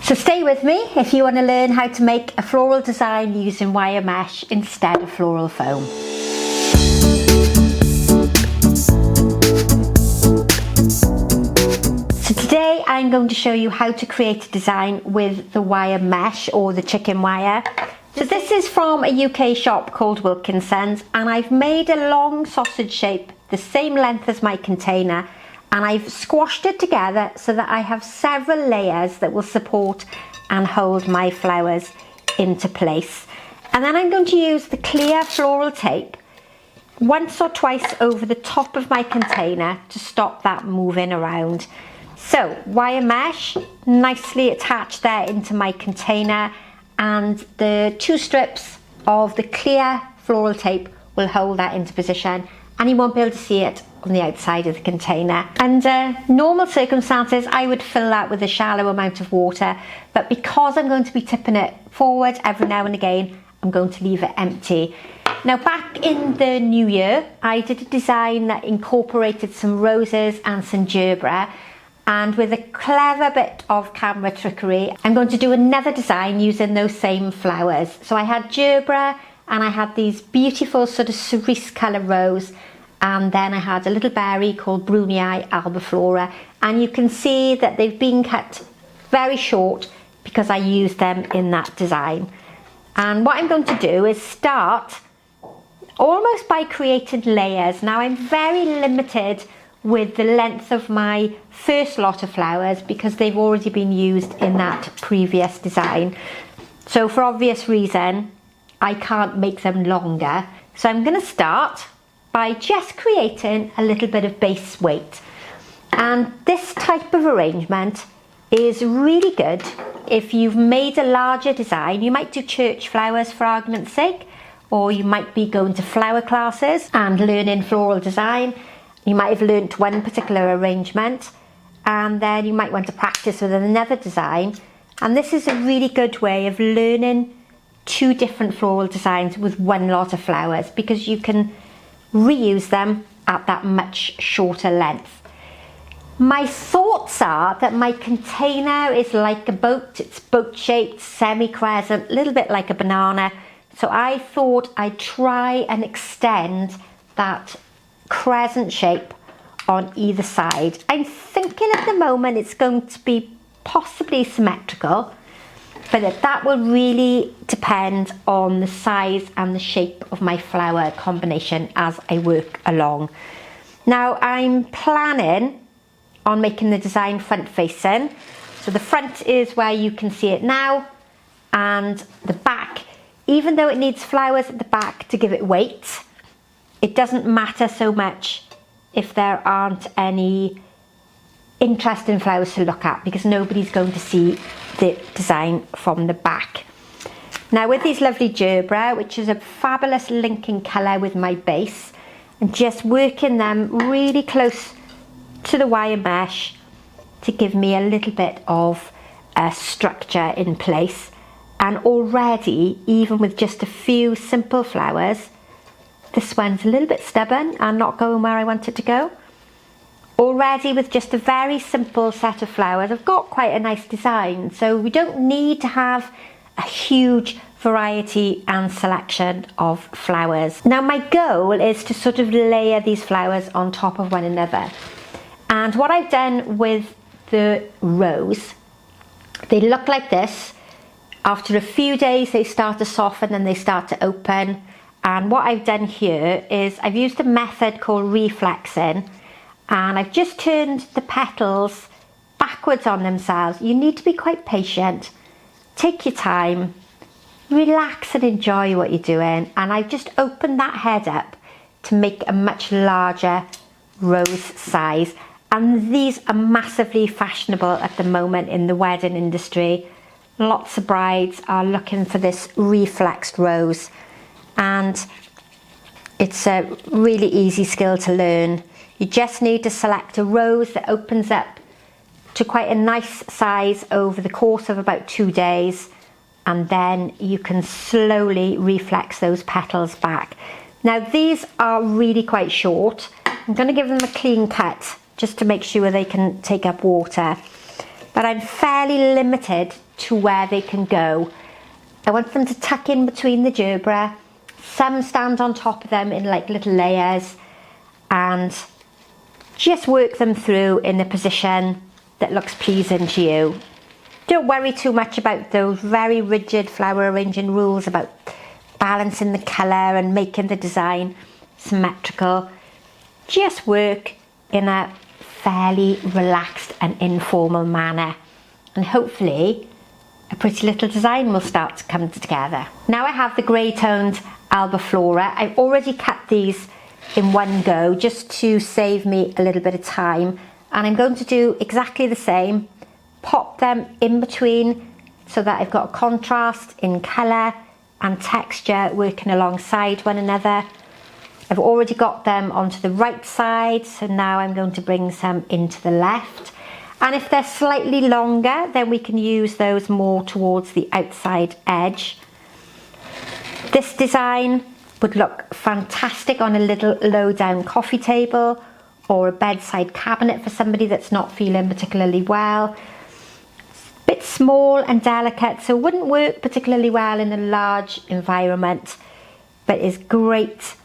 So stay with me if you want to learn how to make a floral design using wire mesh instead of floral foam. So today I'm going to show you how to create a design with the wire mesh or the chicken wire. So this is from a UK shop called Wilkinson's, and I've made a long sausage shape the same length as my container, and I've squashed it together so that I have several layers that will support and hold my flowers into place. And then I'm going to use the clear floral tape once or twice over the top of my container to stop that moving around. So wire mesh nicely attached there into my container, and the 2 strips of the clear floral tape will hold that into position, and you won't be able to see it on the outside of the container. Under normal circumstances I would fill that with a shallow amount of water, but because I'm going to be tipping it forward every now and again, I'm going to leave it empty. Now, back in the new year I did a design that incorporated some roses and some gerbera, and with a clever bit of camera trickery I'm going to do another design using those same flowers. So I had gerbera and I had these beautiful sort of cerise colour rose, and then I had a little berry called Brunei albiflora, and you can see that they've been cut very short because I used them in that design. And what I'm going to do is start almost by creating layers. Now I'm very limited with the length of my first lot of flowers because they've already been used in that previous design. So for obvious reason I can't make them longer. So I'm going to start by just creating a little bit of base weight. And this type of arrangement is really good if you've made a larger design. You might do church flowers for argument's sake, or you might be going to flower classes and learning floral design. You might have learnt one particular arrangement and then you might want to practice with another design. And this is a really good way of learning 2 different floral designs with one lot of flowers, because you can reuse them at that much shorter length. My thoughts are that my container is like a boat. It's boat shaped, semi-crescent, a little bit like a banana. So I thought I'd try and extend that crescent shape on either side. I'm thinking at the moment it's going to be possibly symmetrical, but that will really depend on the size and the shape of my flower combination as I work along. Now I'm planning on making the design front facing. So the front is where you can see it now, and the back, even though it needs flowers at the back to give it weight, it doesn't matter so much if there aren't any interesting flowers to look at, because nobody's going to see the design from the back. Now with these lovely gerbera, which is a fabulous linking colour with my base, and just working them really close to the wire mesh to give me a little bit of structure in place. And already, even with just a few simple flowers, this one's a little bit stubborn and not going where I want it to go. Already with just a very simple set of flowers, I've got quite a nice design. So we don't need to have a huge variety and selection of flowers. Now my goal is to sort of layer these flowers on top of one another. And what I've done with the rose, they look like this. After a few days they start to soften and they start to open. And what I've done here is I've used a method called reflexing, and I've just turned the petals backwards on themselves. You need to be quite patient, take your time, relax and enjoy what you're doing. And I've just opened that head up to make a much larger rose size. And these are massively fashionable at the moment in the wedding industry. Lots of brides are looking for this reflexed rose, and it's a really easy skill to learn. You just need to select a rose that opens up to quite a nice size over the course of about 2 days, and then you can slowly reflex those petals back. Now these are really quite short. I'm going to give them a clean cut just to make sure they can take up water, but I'm fairly limited to where they can go. I want them to tuck in between the gerbera. Some stand on top of them in like little layers, and just work them through in a position that looks pleasing to you. Don't worry too much about those very rigid flower arranging rules about balancing the colour and making the design symmetrical. Just work in a fairly relaxed and informal manner, and hopefully a pretty little design will start to come together. Now I have the grey toned Albiflora. I've already cut these in one go just to save me a little bit of time, and I'm going to do exactly the same. Pop them in between so that I've got a contrast in colour and texture working alongside one another. I've already got them onto the right side, so now I'm going to bring some into the left. And if they're slightly longer, then we can use those more towards the outside edge. This design would look fantastic on a little low down coffee table or a bedside cabinet for somebody that's not feeling particularly well. Bit small and delicate, so wouldn't work particularly well in a large environment, but is great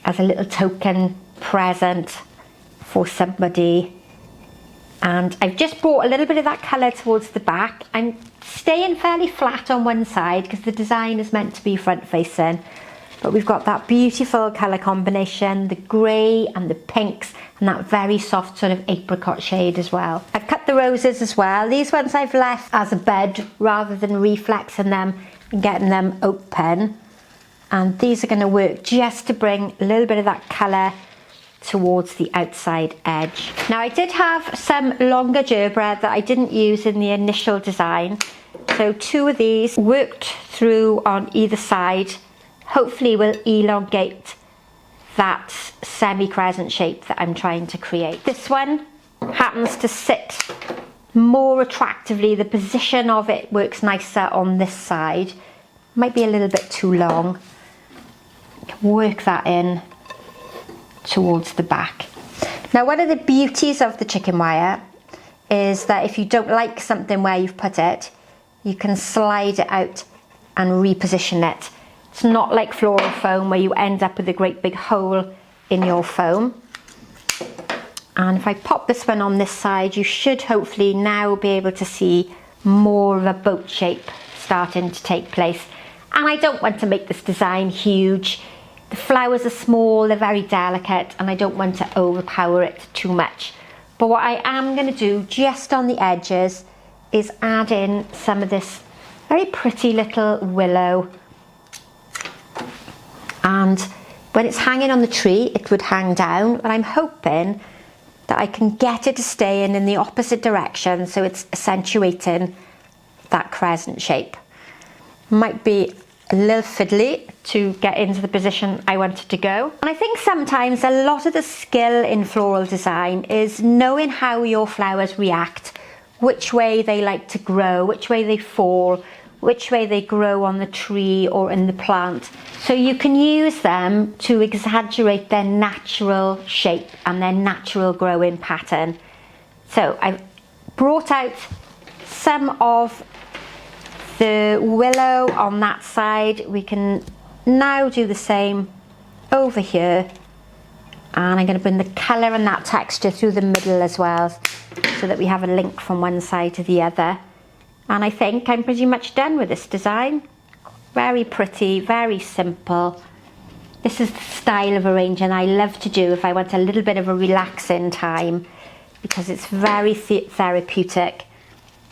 as a little token present for somebody. And I've just brought a little bit of that colour towards the back. I'm staying fairly flat on one side because the design is meant to be front facing, but we've got that beautiful colour combination, the grey and the pinks, and that very soft sort of apricot shade as well. I've cut the roses as well. These ones I've left as a bed rather than reflexing them and getting them open. And these are going to work just to bring a little bit of that colour towards the outside edge. Now I did have some longer gerbera that I didn't use in the initial design. So two of these worked through on either side. Hopefully will elongate that semi-crescent shape that I'm trying to create. This one happens to sit more attractively. The position of it works nicer on this side. Might be a little bit too long. Work that in towards the back. Now one of the beauties of the chicken wire is that if you don't like something where you've put it, you can slide it out and reposition it. It's not like floral foam where you end up with a great big hole in your foam. And if I pop this one on this side, you should hopefully now be able to see more of a boat shape starting to take place. And I don't want to make this design huge. The flowers are small, they're very delicate, and I don't want to overpower it too much. But what I am going to do just on the edges is add in some of this very pretty little willow. And when it's hanging on the tree, it would hang down, but I'm hoping that I can get it to stay in the opposite direction, so it's accentuating that crescent shape. Might be a little fiddly to get into the position I wanted to go. And I think sometimes a lot of the skill in floral design is knowing how your flowers react, which way they like to grow, which way they fall, which way they grow on the tree or in the plant. So you can use them to exaggerate their natural shape and their natural growing pattern. So I've brought out some of the willow on that side. We can now do the same over here, and I'm going to bring the colour and that texture through the middle as well, so that we have a link from one side to the other. And I think I'm pretty much done with this design. Very pretty, very simple. This is the style of arranging I love to do if I want a little bit of a relaxing time, because it's very therapeutic.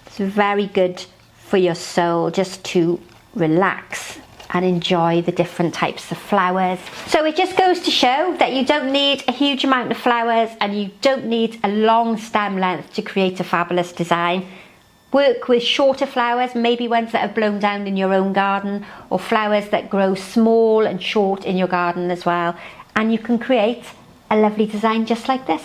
It's very good for your soul just to relax and enjoy the different types of flowers. So it just goes to show that you don't need a huge amount of flowers and you don't need a long stem length to create a fabulous design. Work with shorter flowers, maybe ones that are blown down in your own garden, or flowers that grow small and short in your garden as well, and you can create a lovely design just like this.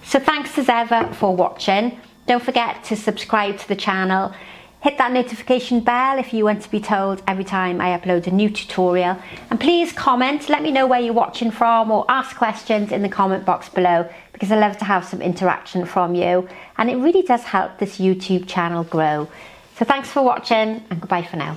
So thanks as ever for watching. Don't forget to subscribe to the channel. Hit that notification bell if you want to be told every time I upload a new tutorial. And please comment, let me know where you're watching from, or ask questions in the comment box below, because I love to have some interaction from you. And it really does help this YouTube channel grow. So thanks for watching and goodbye for now.